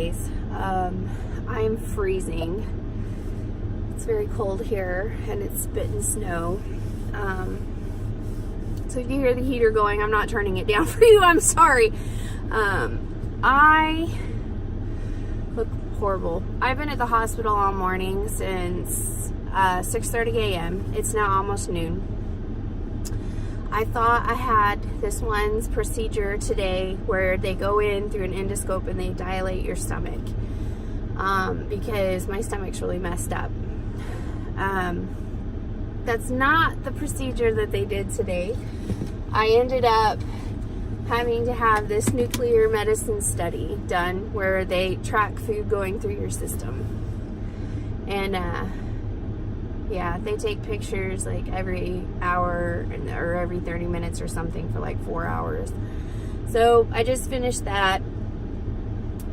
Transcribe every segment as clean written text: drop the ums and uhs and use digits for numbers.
guys. I'm freezing. It's very cold here and it's spitting snow. So if you hear the heater going, I'm not turning it down for you. I'm sorry. I look horrible. I've been at the hospital all morning since 6:30 a.m. It's now almost noon. I thought I had this one's procedure today where they go in through an endoscope and they dilate your stomach because my stomach's really messed up. That's not the procedure that they did today. I ended up having to have this nuclear medicine study done where they track food going through your system. And yeah, they take pictures like every hour or every 30 minutes or something for like 4 hours. So I just finished that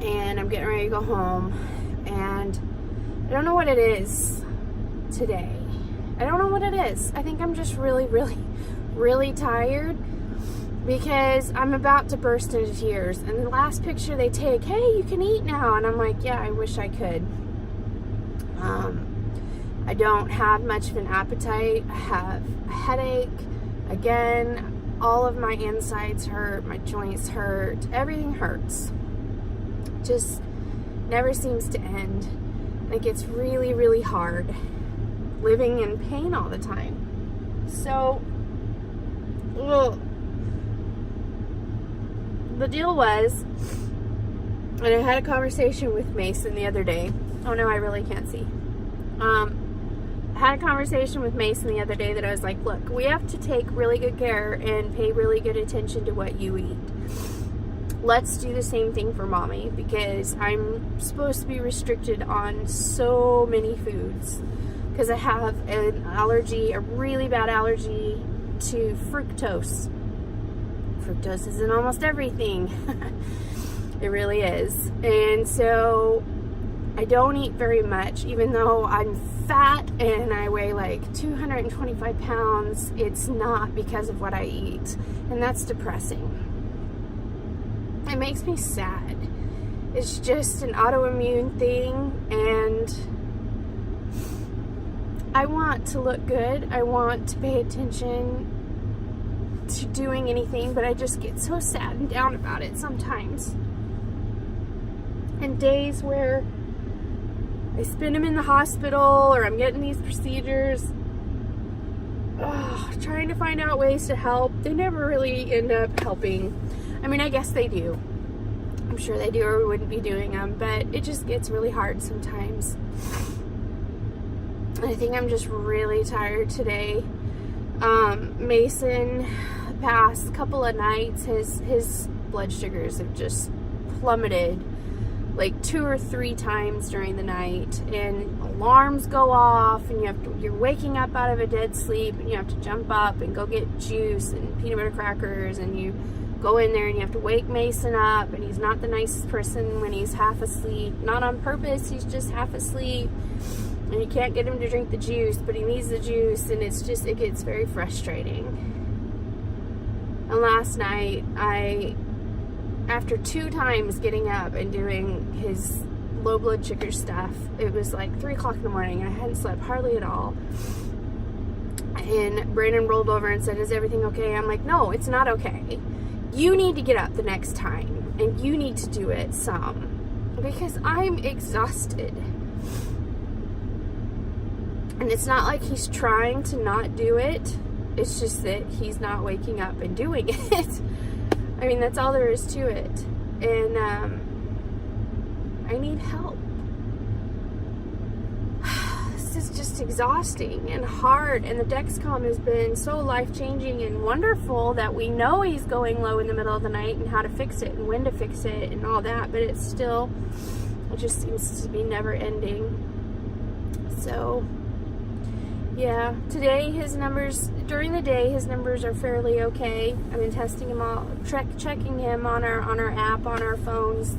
and I'm getting ready to go home, and I don't know what it is today. I don't know what it is. I think I'm just really tired because I'm about to burst into tears. And the last picture they take, hey, you can eat now. And I'm like, yeah, I wish I could. I don't have much of an appetite. I have a headache. Again, all of my insides hurt. My joints hurt. Everything hurts. Just never seems to end. It gets really hard living in pain all the time. So, the deal was, and I had a conversation with Mason the other day. Oh no, I really can't see. I had a conversation with Mason the other day that I was like, look, we have to take really good care and pay really good attention to what you eat. Let's do the same thing for mommy, because I'm supposed to be restricted on so many foods because I have an allergy, a really bad allergy to fructose. Fructose is in almost everything. It really is. And so I don't eat very much, even though I'm fat and I weigh like 225 pounds. It's not because of what I eat, and that's depressing. It makes me sad. It's just an autoimmune thing, and I want to look good. I want to pay attention to doing anything, but I just get so sad and down about it sometimes. And days where I spend them in the hospital or I'm getting these procedures, trying to find out ways to help, they never really end up helping. I mean, I guess they do. I'm sure they do, or we wouldn't be doing them, but it just gets really hard sometimes. I think I'm just really tired today. Mason, past couple of nights, his blood sugars have just plummeted like 2 or 3 times during the night, and alarms go off, and you're waking up out of a dead sleep, and you have to jump up and go get juice and peanut butter crackers, and you go in there and you have to wake Mason up, and he's not the nicest person when he's half asleep. Not on purpose, he's just half asleep, and you can't get him to drink the juice, but he needs the juice, and it gets very frustrating. And last night, after 2 times getting up and doing his low blood sugar stuff, it was like 3 o'clock in the morning, and I hadn't slept hardly at all. And Brandon rolled over and said, is everything okay? I'm like, no, it's not okay. You need to get up the next time, and you need to do it some, because I'm exhausted. And it's not like he's trying to not do it. It's just that he's not waking up and doing it. I mean, that's all there is to it. And I need help. This is just exhausting and hard. And the Dexcom has been so life-changing and wonderful that we know he's going low in the middle of the night and how to fix it and when to fix it and all that. But it just seems to be never ending. So, yeah, today during the day his numbers are fairly okay. I've been testing him all, checking him on our app on our phones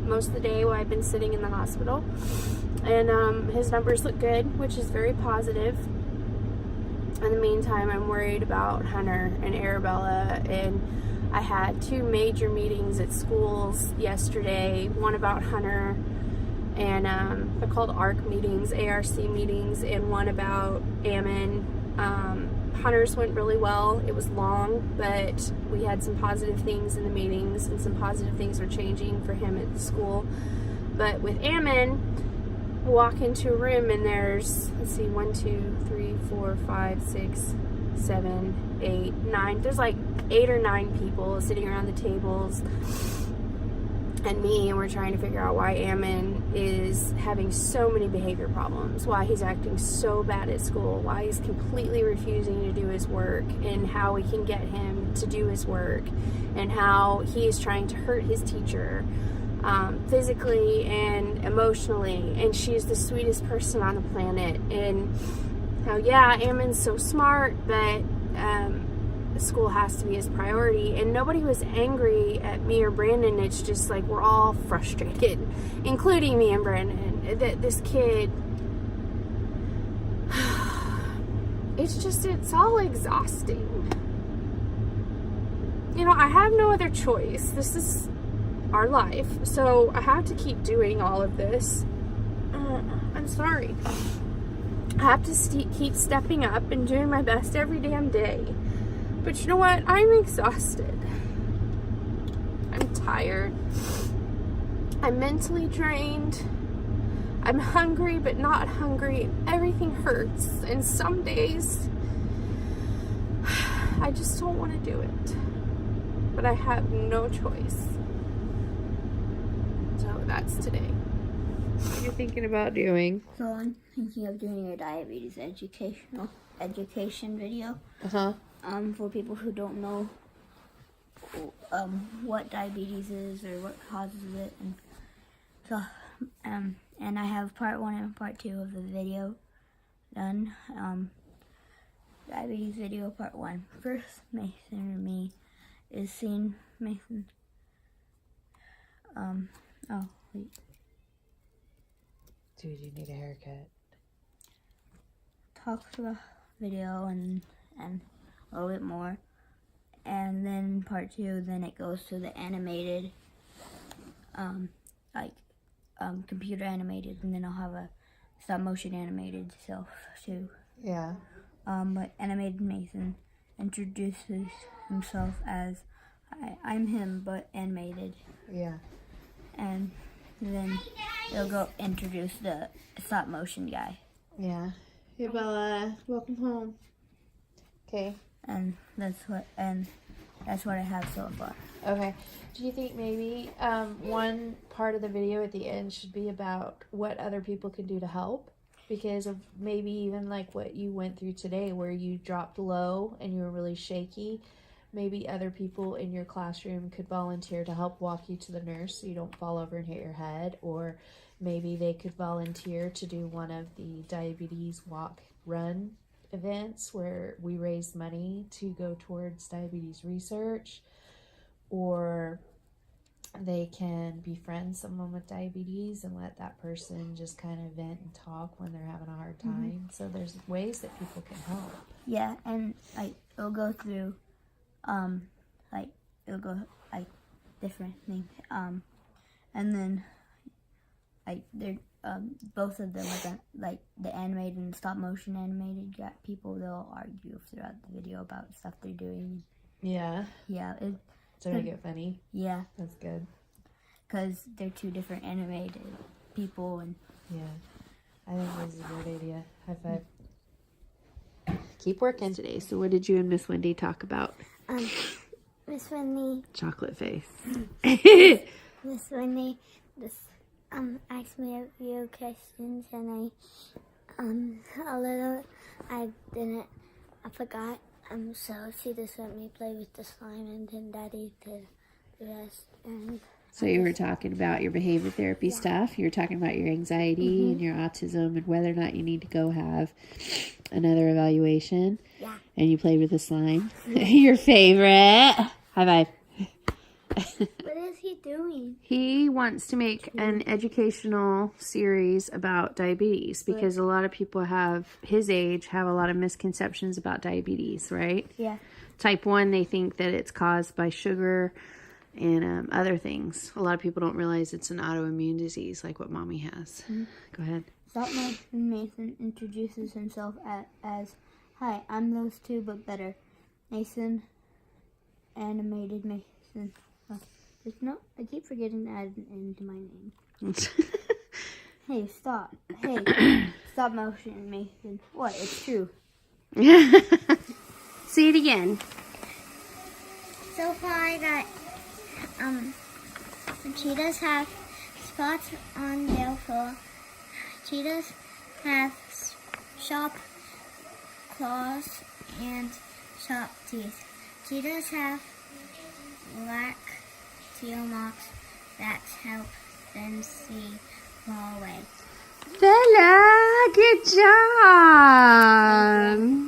most of the day while I've been sitting in the hospital, and his numbers look good, which is very positive. In the meantime, I'm worried about Hunter and Arabella, and I had 2 major meetings at schools yesterday, one about Hunter, and they're called ARC meetings, ARC meetings, and one about Ammon. Hunter's went really well. It was long, but we had some positive things in the meetings, and some positive things are changing for him at the school. But with Ammon, I walk into a room and there's, let's see, 1, 2, 3, 4, 5, 6, 7, 8, 9. There's like 8 or 9 people sitting around the tables and me, and we're trying to figure out why Ammon is having so many behavior problems, why he's acting so bad at school, why he's completely refusing to do his work, and how we can get him to do his work, and how he is trying to hurt his teacher physically and emotionally, and she's the sweetest person on the planet. And how, yeah, Ammon's so smart, but school has to be his priority. And nobody was angry at me or Brandon. It's just like we're all frustrated, including me and Brandon, that this kid, it's all exhausting. You know, I have no other choice. This is our life, so I have to keep doing all of this. I'm sorry. I have to keep stepping up and doing my best every damn day. But you know what? I'm exhausted. I'm tired. I'm mentally drained. I'm hungry but not hungry. Everything hurts. And some days, I just don't want to do it. But I have no choice. So that's today. What are you thinking about doing? So I'm thinking of doing a diabetes education video. For people who don't know what diabetes is or what causes it, and so and I have part 1 and part 2 of the video done. Diabetes video part 1. First, Mason and me is seeing Mason. Oh wait. Dude, you need a haircut. Talks about video and a little bit more, and then part 2, then it goes to the animated, computer animated, and then I'll have a stop motion animated self too. Yeah. But animated Mason introduces himself as I'm him, but animated. Yeah. And then they'll go introduce the stop motion guy. Yeah. Hey Bella, welcome home. Okay. And that's what I have so far. Okay. Do you think maybe one part of the video at the end should be about what other people can do to help? Because of maybe even like what you went through today where you dropped low and you were really shaky. Maybe other people in your classroom could volunteer to help walk you to the nurse so you don't fall over and hit your head. Or maybe they could volunteer to do one of the diabetes walk run events where we raise money to go towards diabetes research. Or they can befriend someone with diabetes and let that person just kind of vent and talk when they're having a hard time. So there's ways that people can help. Yeah, and it'll go through different things. And then they're both of them are the animated and stop motion animated people. They'll argue throughout the video about stuff they're doing. Yeah. Yeah. So make it funny. Yeah. That's good. Because they're 2 different animated people, and yeah, I think this is a great idea. High five. Keep working today. So what did you and Miss Wendy talk about? Miss Wendy. Chocolate face. Miss Wendy just asked me a few questions, and I forgot. So she just let me play with the slime, and then Daddy did the rest. And so you were talking about your behavior therapy stuff. You were talking about your anxiety and your autism and whether or not you need to go have another evaluation. Yeah. And you played with the slime. Your favorite. High five. What is he doing? He wants to make an educational series about diabetes because a lot of people his age have a lot of misconceptions about diabetes, right? Yeah. Type 1, they think that it's caused by sugar and other things. A lot of people don't realize it's an autoimmune disease like what Mommy has. Go ahead. Stop Motion Mason introduces himself as, "Hi, I'm those two, but better. Mason, animated Mason." I keep forgetting to add an N to my name. Hey, stop. Hey, Stop Motion Mason. What? It's true. Say it again. So far I got, cheetahs have spots on their fur. Cheetahs have sharp claws and sharp teeth. Cheetahs have black teal marks that help them see far away. Bella, good job.